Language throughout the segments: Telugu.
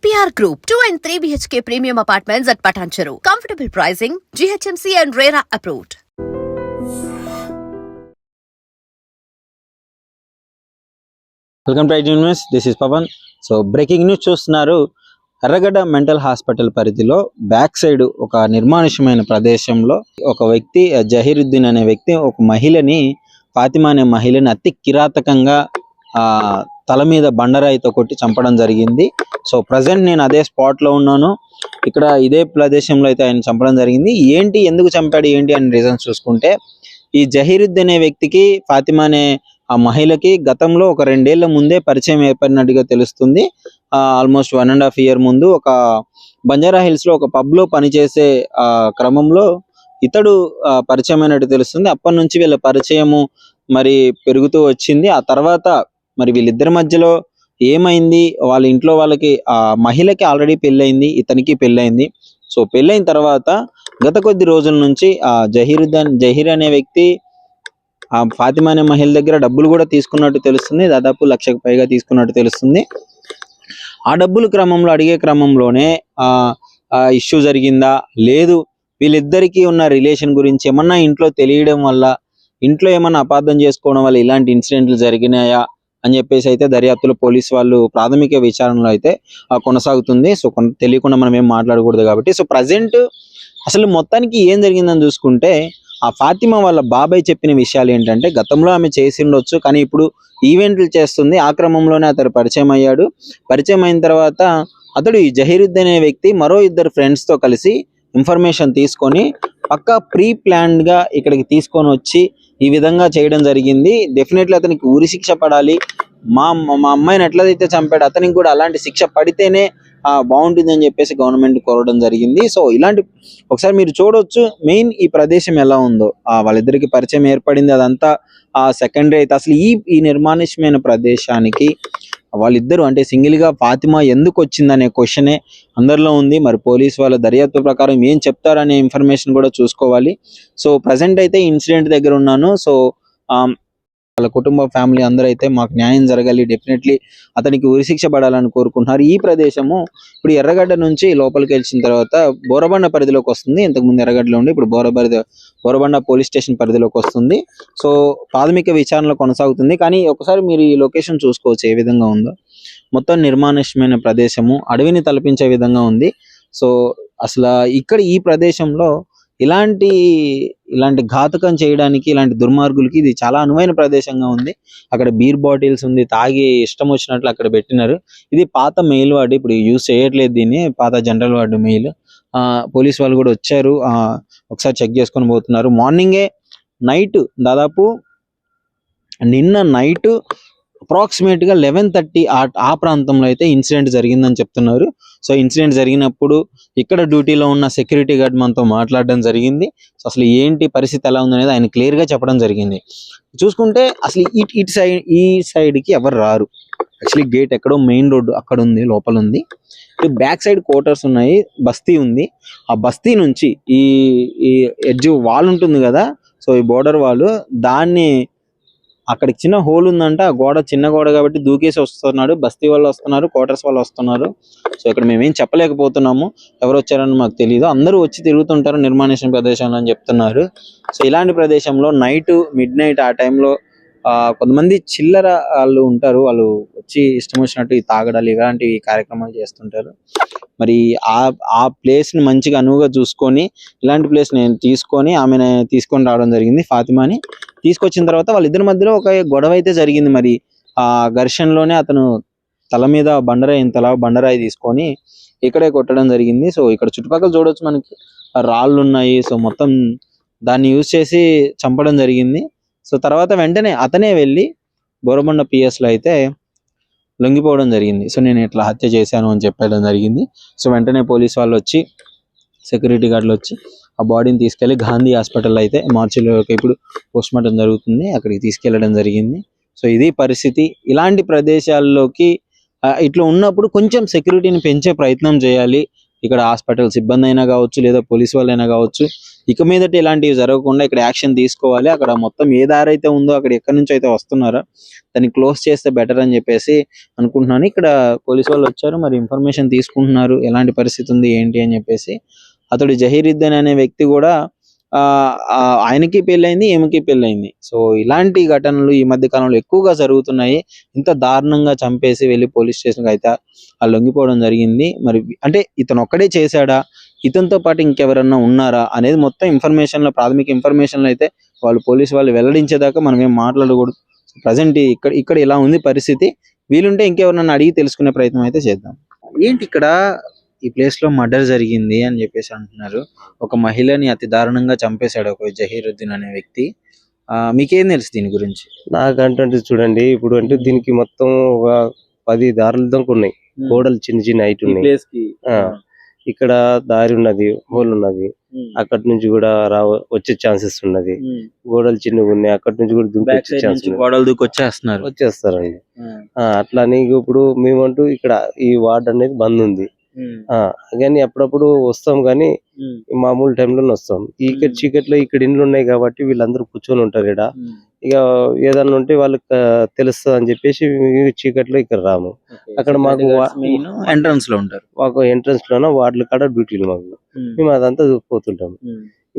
EPR Group, 2 and 3 BHK premium apartments at Patancheru. Comfortable pricing, GHMC and RERA approved. Welcome to IT news. This is Pavan. So breaking news చూస్తున్నారు. ఎర్రగడ్డ మెంటల్ హాస్పిటల్ పరిధిలో బ్యాక్ సైడ్ ఒక నిర్మానుష్యమైన ప్రదేశంలో ఒక వ్యక్తి జహీరుద్దీన్ అనే వ్యక్తి ఒక మహిళని, ఫాతిమా అనే మహిళని అతి కిరాతకంగా తల మీద బండరాయితో కొట్టి చంపడం జరిగింది. సో ప్రజెంట్ నేను అదే స్పాట్ లో ఉన్నాను. ఇక్కడ ఇదే ప్రదేశంలో అయితే ఆయన చంపడం జరిగింది. ఏంటి, ఎందుకు చంపాడు ఏంటి అని రీజన్స్ చూసుకుంటే, ఈ జహీరుద్దీన్ అనే వ్యక్తికి ఫాతిమా అనే ఆ మహిళకి గతంలో ఒక 2 ఏళ్ల ముందే పరిచయం ఏర్పడినట్టుగా తెలుస్తుంది. ఆల్మోస్ట్ 1.5 year ముందు ఒక బంజారా హిల్స్ లో ఒక పబ్ లో పనిచేసే క్రమంలో ఇతడు పరిచయం అయినట్టు తెలుస్తుంది. అప్పటి నుంచి వీళ్ళ పరిచయము మరి పెరుగుతూ వచ్చింది. ఆ తర్వాత మరి వీళ్ళిద్దరి మధ్యలో ఏమైంది, వాళ్ళ ఇంట్లో వాళ్ళకి ఆ మహిళకి ఆల్రెడీ పెళ్ళయింది, ఇతనికి పెళ్ళయింది. సో పెళ్ళైన తర్వాత గత కొద్ది రోజుల నుంచి ఆ జహీర్ అనే వ్యక్తి ఆ ఫాతిమా అనే మహిళ దగ్గర డబ్బులు కూడా తీసుకున్నట్టు తెలుస్తుంది. దాదాపు 1,00,000కు పైగా తీసుకున్నట్టు తెలుస్తుంది. ఆ డబ్బుల క్రమంలో అడిగే క్రమంలోనే ఆ ఇష్యూ జరిగిందా, లేదు వీళ్ళిద్దరికీ ఉన్న రిలేషన్ గురించి ఏమన్నా ఇంట్లో తెలియడం వల్ల, ఇంట్లో ఏమన్నా అపార్థం చేసుకోవడం వల్ల ఇలాంటి ఇన్సిడెంట్లు జరిగినాయా అని చెప్పేసి అయితే దర్యాప్తులో పోలీసు వాళ్ళు ప్రాథమిక విచారణలో అయితే కొనసాగుతుంది. సో తెలియకుండా మనం ఏం మాట్లాడకూడదు కాబట్టి. సో ప్రజెంట్ అసలు మొత్తానికి ఏం జరిగిందని చూసుకుంటే, ఆ ఫాతిమా వాళ్ళ బాబాయ్ చెప్పిన విషయాలు ఏంటంటే, గతంలో ఆమె చేసి ఉండొచ్చు కానీ ఇప్పుడు ఈవెంట్లు చేస్తుంది. ఆ క్రమంలోనే అతడు పరిచయం అయ్యాడు. పరిచయం అయిన తర్వాత అతడు ఈ జహీరుద్దీన్ అనే వ్యక్తి మరో 2 ఫ్రెండ్స్ తో కలిసి ఇన్ఫర్మేషన్ తీసుకొని పక్కా ప్రీ ప్లాన్డ్ గా ఇక్కడికి తీసుకొని వచ్చి ఈ విధంగా చేయడం జరిగింది. డెఫినెట్లీ అతనికి ఉరి శిక్ష పడాలి. మా అమ్మాయిని ఎట్లయితే చంపాడు అతనికి కూడా అలాంటి శిక్ష పడితేనే బాగుంటుంది అని చెప్పేసి గవర్నమెంట్ కోరడం జరిగింది. సో ఇలాంటి ఒకసారి మీరు చూడొచ్చు మెయిన్ ఈ ప్రదేశం ఎలా ఉందో. వాళ్ళిద్దరికి పరిచయం ఏర్పడింది, అదంతా సెకండరీ. అయితే అసలు ఈ నిర్మానుష్యమైన ప్రదేశానికి వాళ్ళిద్దరు అంటే సింగిల్ గా ఫాతిమా ఎందుకు వచ్చిందనే క్వశ్చనే అందరిలో ఉంది. మరి పోలీస్ వాళ్ళ దర్యాప్తు ప్రకారం ఏం చెప్తారనే ఇన్ఫర్మేషన్ కూడా చూసుకోవాలి. సో ప్రజెంట్ అయితే ఇన్సిడెంట్ దగ్గర ఉన్నాను. సో వాళ్ళ కుటుంబ ఫ్యామిలీ అందరూ అయితే మాకు న్యాయం జరగాలి, డెఫినెట్లీ అతనికి ఉరిశిక్ష పడాలని కోరుకుంటున్నారు. ఈ ప్రదేశము ఇప్పుడు ఎర్రగడ్డ నుంచి లోపలికి వెళ్ళిన తర్వాత బోరబండ పరిధిలోకి వస్తుంది. ఇంతకుముందు ఎర్రగడ్డలో ఉండి ఇప్పుడు బోరబండ పోలీస్ స్టేషన్ పరిధిలోకి వస్తుంది. సో ప్రాథమిక విచారణ కొనసాగుతుంది. కానీ ఒకసారి మీరు ఈ లొకేషన్ చూసుకోవచ్చు ఏ విధంగా ఉందో. మొత్తం నిర్మానుష్యమైన ప్రదేశము, అడవిని తలపించే విధంగా ఉంది. సో అసలు ఇక్కడ ఈ ప్రదేశంలో ఇలాంటి ఘాతకం చేయడానికి, ఇలాంటి దుర్మార్గులకి ఇది చాలా అనువైన ప్రదేశంగా ఉంది. అక్కడ బీర్ బాటిల్స్ ఉంది, తాగి ఇష్టం వచ్చినట్లు అక్కడ పెట్టినారు. ఇది పాత మెయిల్ వార్డు, ఇప్పుడు యూజ్ చేయట్లేదు దీన్ని, పాత జనరల్ వార్డు మెయిల్. పోలీస్ వాళ్ళు కూడా వచ్చారు, ఒకసారి చెక్ చేసుకొని పోతున్నారు. మార్నింగే నైట్ దాదాపు నిన్న నైట్ అప్రాక్సిమేట్ గా 11:30 ఆ ప్రాంతంలో అయితే ఇన్సిడెంట్ జరిగిందని చెప్తున్నారు. సో ఇన్సిడెంట్ జరిగినప్పుడు ఇక్కడ డ్యూటీలో ఉన్న సెక్యూరిటీ గార్డ్ మనతో మాట్లాడడం జరిగింది. సో అసలు ఏంటి పరిస్థితి ఎలా ఉందనేది ఆయన క్లియర్ గా చెప్పడం జరిగింది. చూసుకుంటే అసలు ఇటు సైడ్ ఈ సైడ్ కి ఎవరు రారు. యాక్చువల్లీ గేట్ ఎక్కడో మెయిన్ రోడ్డు అక్కడ ఉంది, లోపల ఉంది. బ్యాక్ సైడ్ క్వార్టర్స్ ఉన్నాయి, బస్తీ ఉంది. ఆ బస్తీ నుంచి ఈ ఎడ్జ్ వాల్ ఉంటుంది కదా, సో ఈ బోర్డర్ వాల్, దాన్ని అక్కడికి చిన్న హోల్ ఉందంట. ఆ గోడ చిన్న గోడ కాబట్టి దూకేసి వస్తున్నాడు. బస్తీ వాళ్ళు వస్తున్నారు, క్వార్టర్స్ వాళ్ళు వస్తున్నారు. సో ఇక్కడ మేమేం చెప్పలేకపోతున్నాము, ఎవరు వచ్చారని మాకు తెలియదు. అందరూ వచ్చి తిరుగుతుంటారు నిర్మానుష్య ప్రదేశంలో అని చెప్తున్నారు. సో ఇలాంటి ప్రదేశంలో మిడ్ నైట్ ఆ టైంలో కొంతమంది చిల్లర వాళ్ళు ఉంటారు. వాళ్ళు వచ్చి ఇష్టం వచ్చినట్టు ఈ తాగడాలు ఇలాంటి కార్యక్రమాలు చేస్తుంటారు. మరి ఆ ప్లేస్ ని మంచిగా అనువుగా చూసుకొని ఇలాంటి ప్లేస్ నేను తీసుకొని ఆమెను తీసుకొని రావడం జరిగింది. ఫాతిమాని తీసుకొచ్చిన తర్వాత వాళ్ళిద్దరి మధ్యలో ఒక గొడవ అయితే జరిగింది. మరి ఆ ఘర్షణలోనే అతను తల మీద బండరాయి తీసుకొని ఇక్కడే కొట్టడం జరిగింది. సో ఇక్కడ చుట్టుపక్కల చూడొచ్చు మనకి రాళ్ళు ఉన్నాయి. సో మొత్తం దాన్ని యూజ్ చేసి చంపడం జరిగింది. సో తర్వాత వెంటనే అతనే వెళ్ళి బోరబండ PS లో అయితే లొంగిపోవడం జరిగింది. సో నేను ఇట్లా హత్య చేశాను అని చెప్పడం జరిగింది. సో వెంటనే పోలీస్ వాళ్ళు వచ్చి, సెక్యూరిటీ గార్డులు వచ్చి ఆ బాడీని తీసుకెళ్లి గాంధీ హాస్పిటల్ అయితే మార్చిలోకి ఇప్పుడు పోస్ట్ మార్టం జరుగుతుంది, అక్కడికి తీసుకెళ్లడం జరిగింది. సో ఇది పరిస్థితి. ఇలాంటి ప్రదేశాల్లోకి ఇట్లా ఉన్నప్పుడు కొంచెం సెక్యూరిటీని పెంచే ప్రయత్నం చేయాలి. ఇక్కడ హాస్పిటల్ సిబ్బంది అయినా కావచ్చు లేదా పోలీస్ వాళ్ళైనా కావచ్చు, ఇక మీదట ఇలాంటివి జరగకుండా ఇక్కడ యాక్షన్ తీసుకోవాలి. అక్కడ మొత్తం ఏ దారి అయితే ఉందో అక్కడ ఎక్కడి నుంచి అయితే వస్తున్నారో దాన్ని క్లోజ్ చేస్తే బెటర్ అని చెప్పేసి అనుకుంటున్నాను. ఇక్కడ పోలీస్ వాళ్ళు వచ్చారు, మరి ఇన్ఫర్మేషన్ తీసుకుంటున్నారు ఎలాంటి పరిస్థితి ఉంది ఏంటి అని చెప్పేసి. అతడు జహీరుద్దీన్ అనే వ్యక్తి కూడా ఆయనకి పెళ్ళైంది, ఈమెకి పెళ్ళైంది. సో ఇలాంటి ఘటనలు ఈ మధ్య కాలంలో ఎక్కువగా జరుగుతున్నాయి. ఇంత దారుణంగా చంపేసి వెళ్ళి పోలీస్ స్టేషన్కి అయితే లొంగిపోవడం జరిగింది. మరి అంటే ఇతను ఒక్కడే చేశాడా, ఇతనితో పాటు ఇంకెవరన్నా ఉన్నారా అనేది మొత్తం ప్రాథమిక ఇన్ఫర్మేషన్లు అయితే పోలీసు వాళ్ళు వెల్లడించేదాకా మనం ఏం మాట్లాడకూడదు. ప్రజెంట్ ఇక్కడ ఇలా ఉంది పరిస్థితి. వీలుంటే ఇంకెవరన్నా అడిగి తెలుసుకునే ప్రయత్నం అయితే చేద్దాం. ఏంటి ఇక్కడ ఈ ప్లేస్ లో మర్డర్ జరిగింది అని చెప్పేసి అంటున్నారు. ఒక మహిళని అతి దారుణంగా చంపేశాడు ఒక జహీరుద్దీన్ అనే వ్యక్తి. మీకేం తెలుసు దీని గురించి? నాకంటే చూడండి, ఇప్పుడు అంటే దీనికి మొత్తం ఒక 10 దారులు దాకా ఉన్నాయి. గోడలు చిన్న చిన్న హైట్ ఉన్నాయి. ప్లేస్ కి ఇక్కడ దారి ఉన్నది, హోల్ ఉన్నది. అక్కడి నుంచి కూడా వచ్చే ఛాన్సెస్ ఉన్నది. గోడలు చిన్నగా ఉన్నాయి, అక్కడి నుంచి కూడా దుంకొచ్చే ఛాన్స్ గోడలు దూకి వచ్చేస్తారండి. అట్లా అని ఇప్పుడు మేమంటూ ఇక్కడ ఈ వార్డ్ అనేది బంద్ ఉంది. కానీ అప్పుడప్పుడు వస్తాం, కానీ మామూలు టైంలోనే వస్తాం. చీకట్లో ఇక్కడ ఇండ్లు ఉన్నాయి కాబట్టి వీళ్ళందరూ కూర్చొని ఉంటారు ఇక్కడ. ఇక ఏదన్నా ఉంటే వాళ్ళకి తెలుస్తుంది అని చెప్పేసి చీకట్లో ఇక్కడ రాము. అక్కడ మాకు ఎంట్రన్స్ లో ఉంటారు, మాకు ఎంట్రన్స్ లోన వార్డుల కాడ డ్యూటీలు మాకు. మేము అదంతా పోతుంటాం.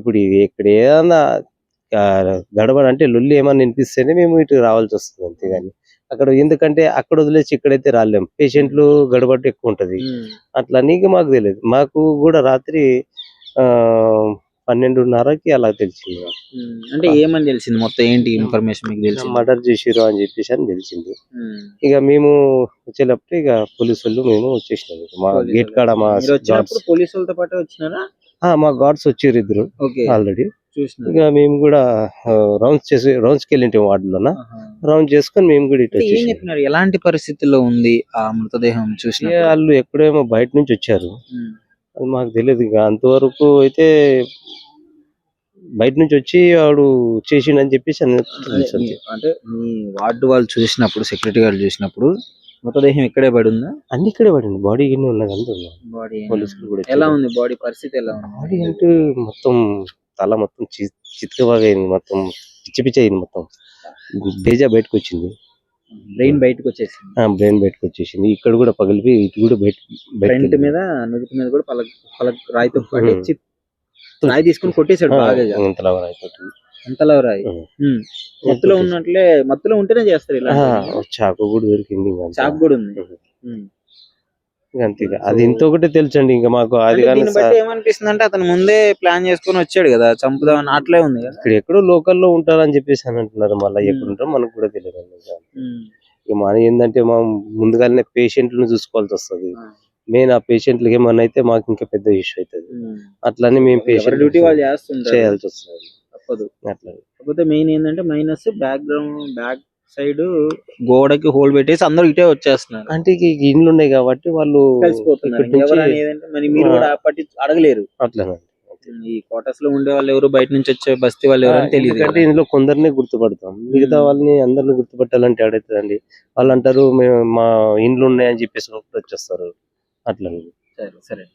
ఇప్పుడు ఇక్కడ ఏదన్నా గడబడ అంటే లొల్లి ఏమన్నా వినిపిస్తేనే మేము ఇటు రావాల్సి వస్తుంది. అంతేగాని అక్కడ ఎందుకంటే అక్కడ వదిలేసి ఇక్కడైతే రాలేం. పేషెంట్లు గడబట్టు ఎక్కువ ఉంటది. అట్లా నీకు మాకు తెలియదు. మాకు కూడా రాత్రి 12:30కి అలా తెలిసింది. అంటే ఏమని తెలిసింది? మొత్తం ఏంటి ఇన్ఫర్మేషన్ మీకు తెలిసింది? మర్డర్ చేసిరు అని చెప్పేసి అని తెలిసింది. ఇక మేము వచ్చేటప్పుడు ఇక పోలీసు వాళ్ళు మేము వచ్చేసినాం. మా గేట్ కాడ మా పోలీసు వాళ్ళతో పాటు వచ్చినారా? మా గార్డ్స్ వచ్చారు ఇద్దరు ఆల్రెడీ. ఇక మేము కూడా రౌండ్స్ కి వెళ్ళింటాం వార్డులోన. రౌండ్ చేసుకొని మేము కూడా ఇటు చెప్పినారు. ఎలాంటి పరిస్థితుల్లో ఉంది ఆ మృతదేహం చూసిన? వాళ్ళు ఎక్కడేమో బయట నుంచి వచ్చారు, అది మాకు తెలియదు. ఇక అంతవరకు అయితే బయట నుంచి వచ్చి వాడు చేసిండని చెప్పేసి అంటే మీ వార్డు వాళ్ళు చూసినప్పుడు, సెక్యూరిటీ గారు చూసినప్పుడు మృతదేహం ఇక్కడే పడి ఉందా? అన్ని ఇక్కడే పడింది. బాడీ గిన్నె ఉన్నది అంతా. బాడీ పోలీసులు కూడా ఎలా ఉంది? బాడీ పరిస్థితి ఎలా ఉంది? బాడీ అంటే మొత్తం తల మొత్తం చిత్క బాగా అయింది, మొత్తం పిచ్చి పిచ్చి అయింది, మొత్తం బేజా బయటకు వచ్చింది. బ్రెయిన్ బయటకు వచ్చేసింది. బ్రెయిన్ బయటకు వచ్చేసింది. ఇక్కడ కూడా పగిలిపోయి ఇటు కూడా బయట మీద నుదుటి మీద కూడా రాయితో రాయి తీసుకుని కొట్టేశాడు బాగా. అంతలా రాయి మత్తులో ఉన్నట్లే, మత్తులో ఉంటేనే చేస్తారు ఇలా. చాకు కూడా దొరికింది, చాకు కూడా ఉంది. అంతే. అది ఇంకొకటి తెలుసండి ఇంకా మాకు. అది ఏమనిపిస్తుంది అంటే అతను ముందే ప్లాన్ చేసుకుని వచ్చాడు కదా చంపుదామని, అట్లే ఉంది కదా. ఇక్కడ ఎక్కడో లోకల్లో ఉంటారని చెప్పేసి అని అంటున్నారు. మళ్ళీ ఎక్కడ ఉంటారో మనకు కూడా తెలియదు. ఇక మన ఏంటంటే మనం ముందుగానే పేషెంట్లను చూసుకోవాల్సి వస్తుంది. మెయిన్ ఆ పేషెంట్లకి ఏమన్నా అయితే మాకు ఇంకా పెద్ద ఇష్యూ అవుతుంది. అట్లనే మేము పేషెంట్ డ్యూటీ వాళ్ళు చేయాల్సి వస్తుంది, తప్పదు. అట్లా కాకపోతే మెయిన్ ఏంటంటే మైనస్ బ్యాక్ సైడ్ గోడకి హోల్ పెట్టేసి అందరూ ఇటే వచ్చేస్తున్నారు. అంటే ఇండ్లు ఉన్నాయి కాబట్టి వాళ్ళు కలిసిపోతున్నారు. మీరు కూడా అడగలేరు. అట్లా ఈ క్వార్టర్స్ లో ఉండే వాళ్ళు ఎవరు, బయట నుంచి వచ్చే బస్తీ వాళ్ళు ఎవరు అని తెలియదు. అంటే ఇందులో కొందరినే గుర్తుపడతాం, మిగతా వాళ్ళని అందరిని గుర్తుపట్టాలంటే అడుగుతుందండి. వాళ్ళు అంటారు మేము మా ఇండ్లు ఉన్నాయని చెప్పేసి వచ్చేస్తారు. అట్లా. సరే.